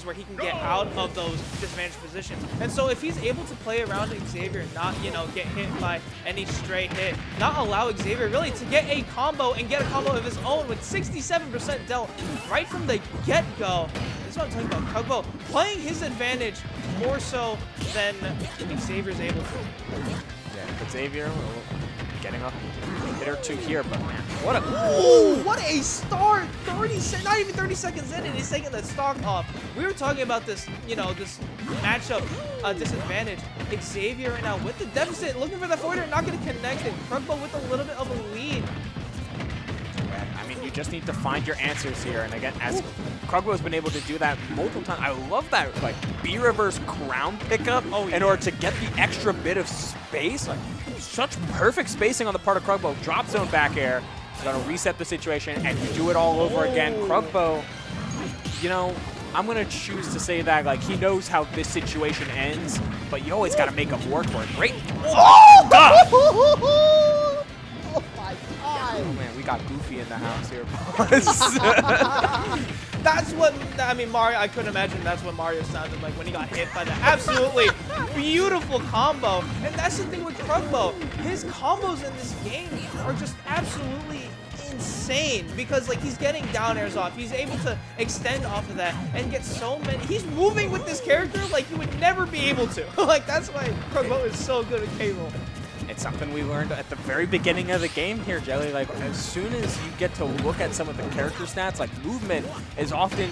combos where he can get out of those disadvantaged positions. And so if he's able to play around Xavier and not, you know, get hit by any stray hit, not allow Xavier really to get a combo and get a combo of his own with 67% dealt right from the get-go. This is what I'm talking about. Krugbo playing his advantage more so than Xavier's able to. Yeah, but Xavier getting up a hit or two here, but man, what a what a start! Not even 30 seconds in, and he's taking the stock off. We were talking about this, you know, this matchup disadvantage. Xavier right now with the deficit, looking for the forwarder, not going to connect it. Krugbo with a little bit of a lead. I mean, you just need to find your answers here, and again, as Krugbo has been able to do that multiple times. I love that, like, B-reverse crown pickup in order to get the extra bit of space. Like, such perfect spacing on the part of Krugbo. Drop zone back air, gonna reset the situation, and do it all over again. Krugbo, you know, I'm gonna choose to say that, like, he knows how this situation ends, but you always gotta make him work for it. Great. Oh, God! Oh my God! Oh man, we got Goofy in the house here. That's what, I mean, Mario, I couldn't imagine that's what Mario sounded like when he got hit by the absolutely beautiful combo. And that's the thing with Krugbo. His combos in this game are just absolutely insane because, like, he's getting down airs off. He's able to extend off of that and get so many. He's moving with this character like you would never be able to. Like, that's why Krugbo is so good at K-Rool. It's something we learned at the very beginning of the game here, Jelly. Like, as soon as you get to look at some of the character stats, like, movement is often,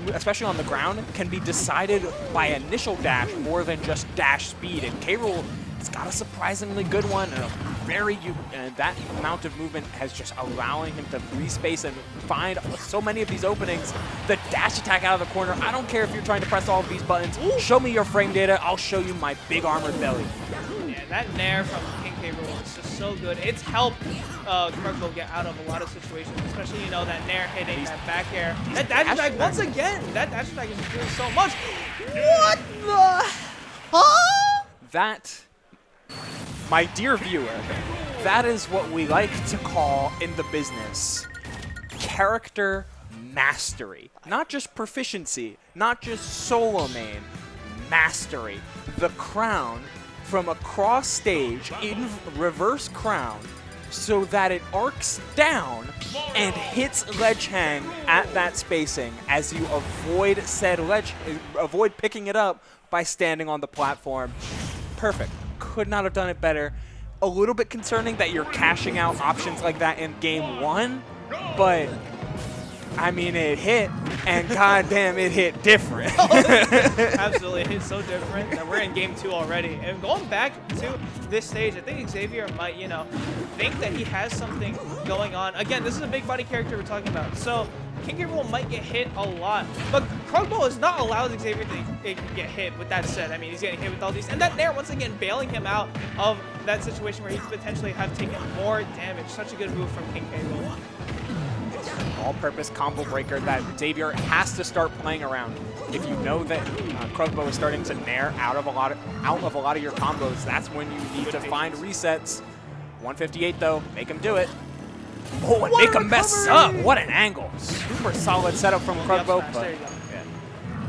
especially on the ground, can be decided by initial dash more than just dash speed. And K-Rool has got a surprisingly good one, and that amount of movement has just allowing him to free space and find so many of these openings. The dash attack out of the corner, I don't care if you're trying to press all of these buttons. Show me your frame data, I'll show you my big armored belly. That nair from King K-Rool is just so good. It's helped Krugbo get out of a lot of situations, especially, you know, that nair hitting, that back air. That dash attack, once again, that dash attack is doing so much. What the? Huh? That, my dear viewer, that is what we like to call in the business character mastery. Not just proficiency, not just solo main, mastery. The crown from across stage in reverse crown so that it arcs down and hits ledge hang at that spacing as you avoid said avoid picking it up by standing on the platform. Perfect. Could not have done it better. A little bit concerning that you're cashing out options like that in game one, but I mean, it hit, and goddamn, it hit different. Absolutely, it hit so different that we're in game 2 already. And going back to this stage, I think Xavier might, you know, think that he has something going on. Again, this is a big body character we're talking about, so King K-Rool might get hit a lot. But Krugbo has not allowed Xavier to get hit, with that said. I mean, he's getting hit with all these. And that nair, once again, bailing him out of that situation where he could potentially have taken more damage. Such a good move from King K-Rool. All-purpose combo breaker that Xavier has to start playing around. If you know that Krugbo is starting to nair out of a lot of your combos, that's when you need to find resets. 158 though, make him do it. Oh, and make him mess up. What an angle! Super solid setup from Krugbo, but yeah.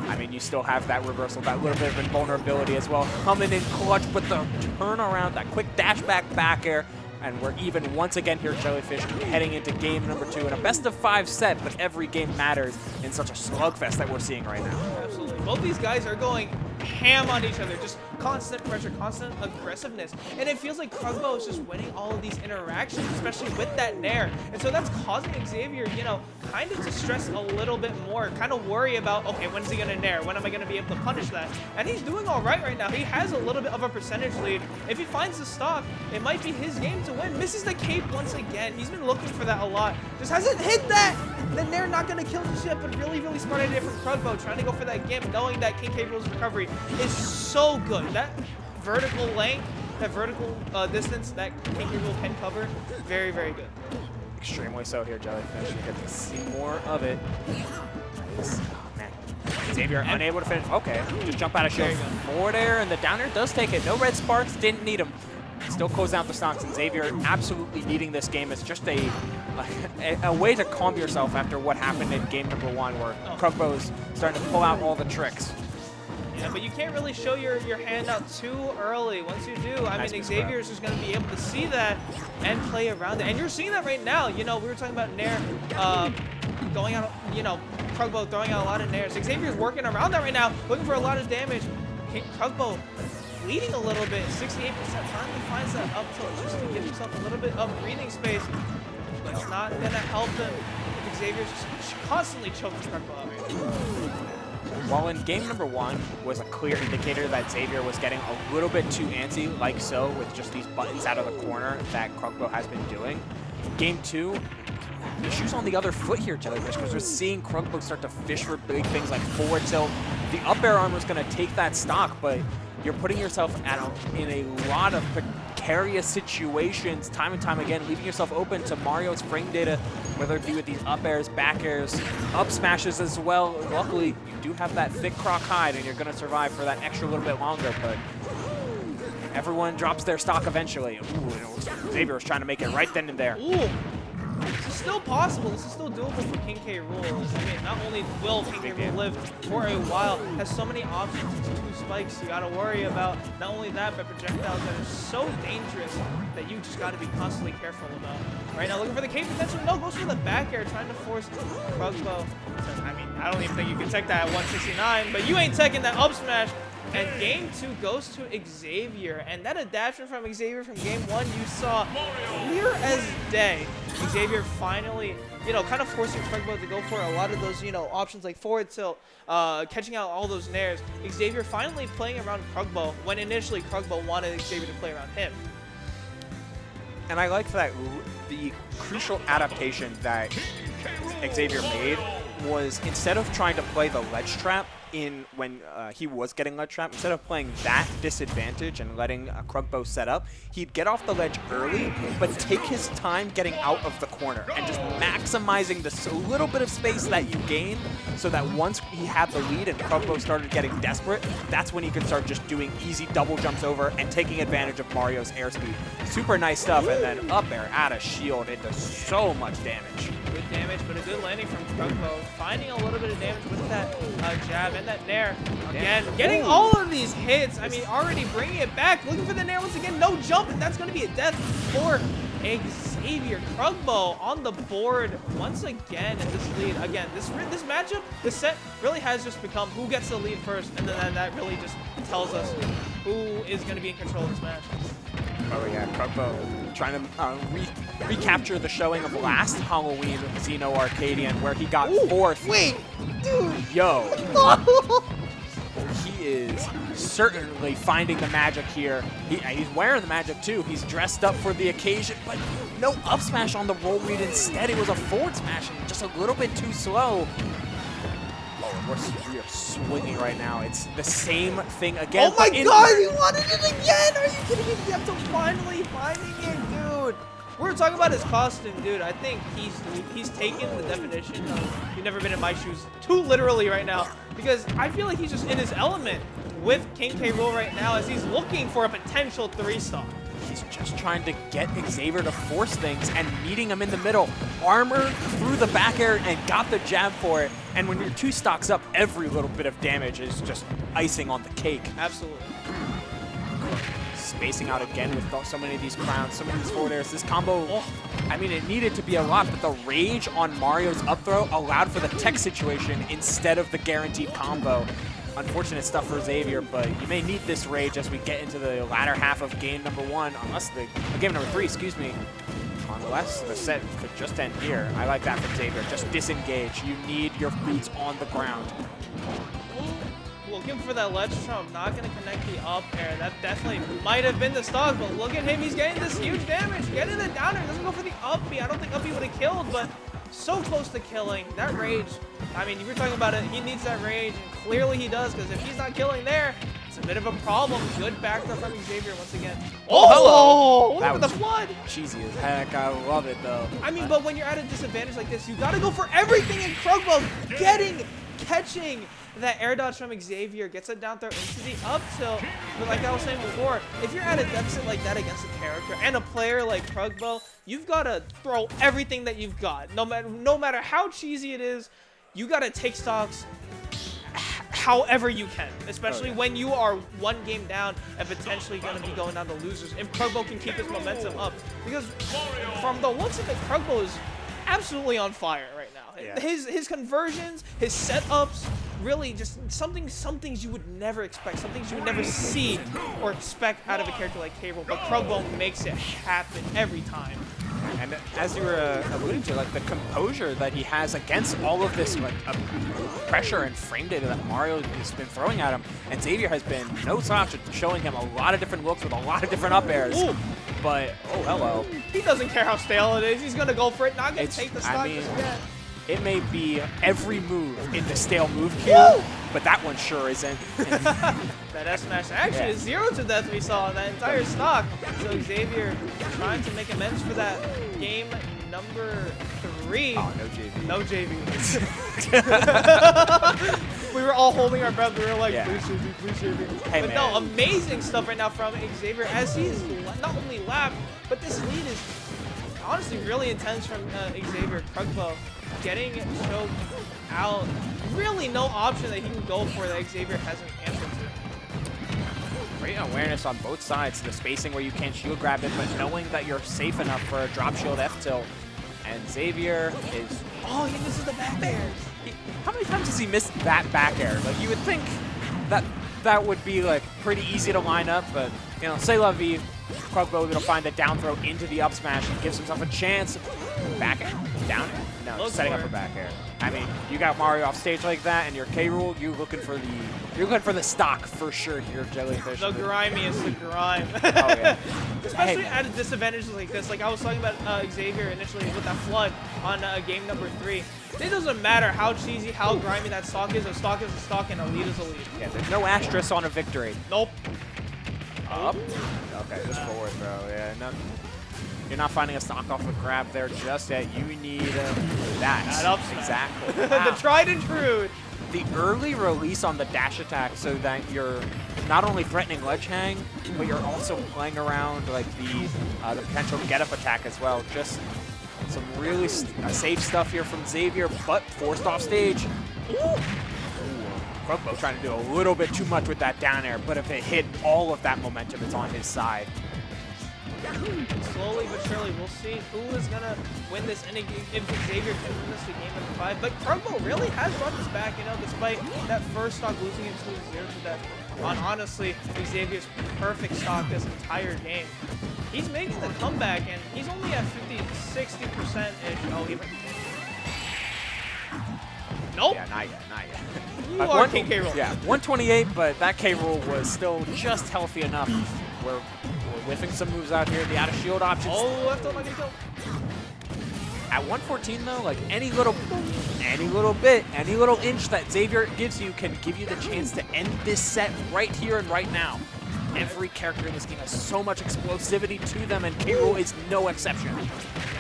I mean, you still have that reversal, that little bit of invulnerability as well. Coming in clutch, but the turnaround, that quick dash back air. And we're even once again here, Jellyfish, heading into game number 2 in a best-of-5 set, but every game matters in such a slugfest that we're seeing right now. Absolutely. Both these guys are going ham on each other, just constant pressure, constant aggressiveness. And it feels like Krugbo is just winning all of these interactions, especially with that nair. And so that's causing Xavier, you know, kind of to stress a little bit more, kind of worry about, okay, when's he going to nair? When am I going to be able to punish that? And he's doing all right now. He has a little bit of a percentage lead. If he finds the stock, it might be his game to win. Misses the cape once again. He's been looking for that a lot. Just hasn't hit that. The nair not going to kill the ship, but really, really smart idea from Krugbo, trying to go for that gimp, knowing that King K-Rool's recovery is so good. That vertical length, that vertical distance that King K-Rool can cover, very, very good. Extremely so here, Jellyfish. You get to see more of it. Oh, man. Xavier unable to finish. Okay, just jump out of shield. Forward air, and the down air does take it. No red sparks, didn't need them. Still close out the stocks, and Xavier absolutely needing this game as just a a way to calm yourself after what happened in game number 1 where Krugbo's starting to pull out all the tricks. Yeah, but you can't really show your hand out too early. Once you do, I mean, Xavier is just going to be able to see that and play around it. And you're seeing that right now. You know, we were talking about Nair going out, you know, Krugbo throwing out a lot of Nairs. Xavier's working around that right now, looking for a lot of damage. Krugbo leading a little bit, 68%. Finally finds that up tilt just to give himself a little bit of breathing space. But it's not going to help him if Xavier's just constantly choking Krugbo out right now. While in game number 1 was a clear indicator that Xavier was getting a little bit too antsy, like so, with just these buttons out of the corner that Krugbo has been doing. Game 2, the shoe's on the other foot here, Jellyfish, because we're seeing Krugbo start to fish for big things like forward tilt. The up air armor is going to take that stock, but you're putting yourself in a lot of precarious situations time and time again, leaving yourself open to Mario's frame data, whether it be with these up airs, back airs, up smashes as well. Luckily, you do have that thick croc hide, and you're going to survive for that extra little bit longer, but everyone drops their stock eventually. Ooh, Xavier was trying to make it right then and there. Ooh. This is still possible. This is still doable for King K. Rool. I mean, not only will King K. Rool live for a while, has so many options to 2 spikes you gotta worry about. Not only that, but projectiles that are so dangerous that you just gotta be constantly careful about. Right now, looking for the K potential. No, goes for the back air, trying to force Krugbo. I mean, I don't even think you can tech that at 169, but you ain't teching that up smash. And game 2 goes to Xavier, and that adaptation from Xavier from game 1 you saw clear as day. Xavier finally, you know, kind of forcing Krugbo to go for a lot of those, you know, options like forward tilt, catching out all those nairs. Xavier finally playing around Krugbo when initially Krugbo wanted Xavier to play around him. And I like that the crucial adaptation that Xavier made was, instead of trying to play the ledge trap when he was getting ledge trap, instead of playing that disadvantage and letting Krugbo set up, he'd get off the ledge early, but take his time getting out of the corner and just maximizing the little bit of space that you gained, so that once he had the lead and Krugbo started getting desperate, that's when he could start just doing easy double jumps over and taking advantage of Mario's airspeed. Super nice stuff, and then up air out of shield. It does so much damage. Good damage, but a good landing from Krugbo, finding a little bit of damage with that jab and that nair. Again, getting all of these hits. I mean, already bringing it back, looking for the nair once again. No jump, and that's going to be a death for Xavier. Krugbo on the board once again in this lead. Again, this matchup, this set really has just become who gets the lead first, and then that really just tells us who is going to be in control of this match. Oh yeah, Krugbo trying to recapture the showing of last Halloween Xeno Arcadian, where he got 4th. Wait, dude. Yo. He is certainly finding the magic here. He's wearing the magic too. He's dressed up for the occasion, but no up smash on the roll read. Instead, it was a forward smash and just a little bit too slow. We are swinging right now. It's the same thing again. Oh my god, he wanted it again! Are you kidding me? I'm so finally finding it, dude. We were talking about his costume, dude. I think he's taken the definition of "you've never been in my shoes" too literally right now, because I feel like he's just in his element with King K. Rool right now as he's looking for a potential 3-star. He's just trying to get Xavier to force things and meeting him in the middle. Armor through the back air and got the jab for it. And when you're 2 stocks up, every little bit of damage is just icing on the cake. Absolutely. Spacing out again with so many of these crowns, so many of these forward airs. This combo, I mean, it needed to be a lot, but the rage on Mario's up throw allowed for the tech situation instead of the guaranteed combo. Unfortunate stuff for Xavier, but you may need this rage as we get into the latter half of game number 1, game number 3, excuse me. Unless the set could just end here. I like that from Xavier. Just disengage. You need your boots on the ground. Looking for that ledge trump, not going to connect the up air. That definitely might have been the stock, but look at him. He's getting this huge damage. Getting the downer. Doesn't go for the up B. I don't think up B would have killed, but so close to killing. That rage, I mean, you were talking about it. He needs that rage, and clearly he does, because if he's not killing there, it's a bit of a problem. Good back throw from Xavier once again. Oh, hello! Look at the flood. Cheesy as heck. I love it, though. I mean, but when you're at a disadvantage like this, you got to go for everything in Krugbo. Catching that air dodge from Xavier gets a down throw into the up tilt. But like I was saying before, if you're at a deficit like that against a character and a player like Krugbo, you've got to throw everything that you've got. No matter how cheesy it is, you got to take stocks however you can, especially when you are one game down and potentially going to be going down to losers. If Krugbo can keep his momentum up, because from the looks of it, Krugbo is absolutely on fire right now. Yeah. His conversions, his setups, really just some things you would never expect, some things you would never see or expect out of a character like K-Rool, but Krugbo makes it happen every time. And as you were alluding to, like the composure that he has against all of this like pressure and frame data that Mario has been throwing at him, and Xavier has been no slouch at showing him a lot of different looks with a lot of different up airs. Ooh. But oh hello, he doesn't care how stale it is. He's gonna go for it. Not gonna take the stock. I mean, just yet. it may be every move in the stale move queue, but that one sure isn't. That S smash actually is 0 to death we saw in that entire stock. So Xavier trying to make amends for that game number 3. Oh, no JV. No JV. We were all holding our breath. We were like, please JV, please JV. Hey, but man. no, amazing stuff right now from Xavier as he's not only lapped, but this lead is honestly really intense from Xavier. Krugbo getting choked out. Really no option that he can go for that Xavier hasn't answered to. Great awareness on both sides. The spacing where you can't shield grab it, but knowing that you're safe enough for a drop shield F tilt. And Xavier is... Oh, he misses the back air. How many times has he missed that back air? Like, you would think that that would be, like, pretty easy to line up, but, you know, c'est la vie. Krugbo will find the down throw into the up smash and gives himself a chance. Back air? Down air? No, just setting up a back air. I mean, you got Mario off stage like that, and you're K-Rool, you're looking for the stock for sure here, Jellyfish. The grimiest, the grime. Oh, yeah. Especially at a disadvantage like this. Like I was talking about Xavier initially with that flood on game number 3. It doesn't matter how cheesy, how grimy that stock is. A stock is a stock, and a lead is a lead. Yeah, there's no asterisk on a victory. Nope. Up. Okay, just forward throw. Yeah, no. You're not finding a stock off a grab there just yet. You need that. Up exactly. The tried and true. The early release on the dash attack so that you're not only threatening ledge hang, but you're also playing around like the potential get up attack as well. Just some really safe stuff here from Xavier, but forced off stage. Krugbo trying to do a little bit too much with that down air, but if it hit all of that momentum, it's on his side. Slowly but surely, we'll see who is going to win this inning, if Xavier can win this to game number 5. But Krugbo really has brought this back, you know, despite that first stock losing into 0 to death on, honestly, Xavier's perfect stock this entire game. He's making the comeback, and he's only at 50-60%-ish. Oh, he might be Nope. Yeah, not yet, not yet. You are King K-Rool. Yeah, 128, but that K-Rool was still just healthy enough. We're whiffing some moves out here. The out of shield options. Oh, I thought I could kill. At 114 though, like any little bit, any little inch that Xavier gives you can give you the chance to end this set right here and right now. Every character in this game has so much explosivity to them, and K-Rool is no exception.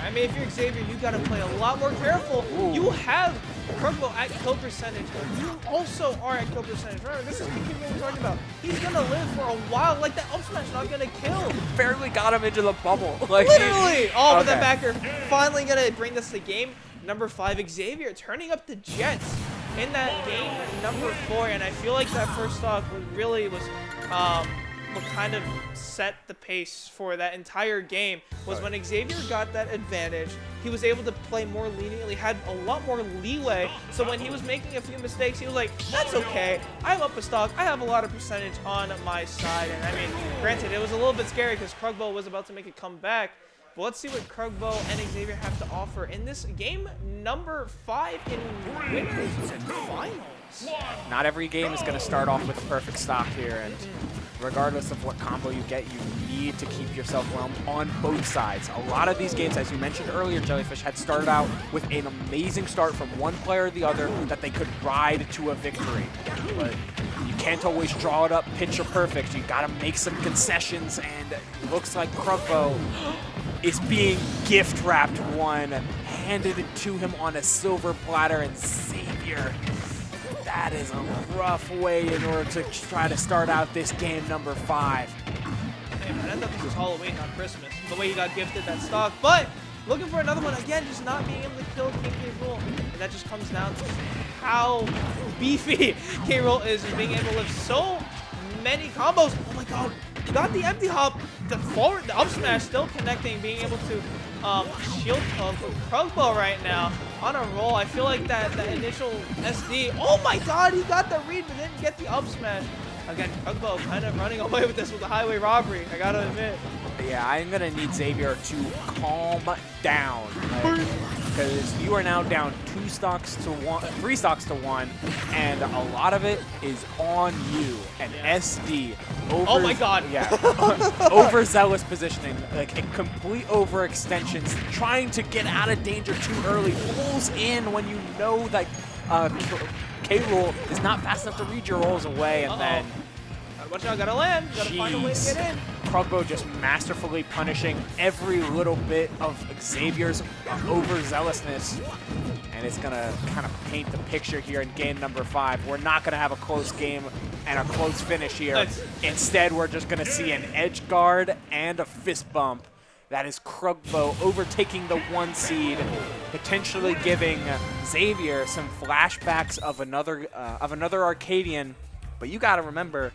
I mean, if you're Xavier, you got to play a lot more careful. Ooh. You have Krugbo at kill percentage, but you also are at kill percentage. Remember, this is what we're talking about. He's going to live for a while. Like, that up smash not going to kill. Barely got him into the bubble. Like, literally! Oh, but that backer finally going to bring this to game number 5. Xavier turning up the Jets in that game number 4, and I feel like that first stock really was what kind of set the pace for that entire game was when Xavier got that advantage. He was able to play more leniently, had a lot more leeway. So when he was making a few mistakes, he was like, that's okay. I'm up a stock. I have a lot of percentage on my side. And I mean, granted, it was a little bit scary because Krugbo was about to make a comeback. But let's see what Krugbo and Xavier have to offer in this game number 5 in winners and finals. Not every game is going to start off with a perfect stock here, and regardless of what combo you get, you need to keep yourself whelmed on both sides. A lot of these games, as you mentioned earlier, Jellyfish, had started out with an amazing start from one player or the other that they could ride to a victory. But you can't always draw it up picture perfect. You got to make some concessions, and it looks like Krugbo is being gift wrapped one, handed it to him on a silver platter, and Xavier That is a rough way in order to try to start out this game number 5. Hey, man, I thought this was Halloween, not Christmas. The way he got gifted that stock. But looking for another one. Again, just not being able to kill King K. Rool. And that just comes down to how beefy K. Rool is being able to lift so many combos. Oh my god. Got the empty hop, the forward, the up smash still connecting, being able to shield Krugbo right now on a roll. I feel like that initial SD. Oh my god, he got the read but didn't get the up smash. Again, Krugbo kind of running away with this with the highway robbery, I gotta admit. Yeah, I'm gonna need Xavier to calm down, because you are now down 3 stocks to 1, and a lot of it is on you. And SD, oh my god, yeah, overzealous positioning, like a complete overextensions, trying to get out of danger too early, pulls in when you know that K. Rool is not fast enough to read your rolls away, and then. Watch out, gotta land. Gotta find a way to get in. Krugbo just masterfully punishing every little bit of Xavier's overzealousness. And it's gonna kind of paint the picture here in game number 5. We're not gonna have a close game and a close finish here. Instead, we're just gonna see an edge guard and a fist bump. That is Krugbo overtaking the 1 seed, potentially giving Xavier some flashbacks of another Arcadian. But you got to remember,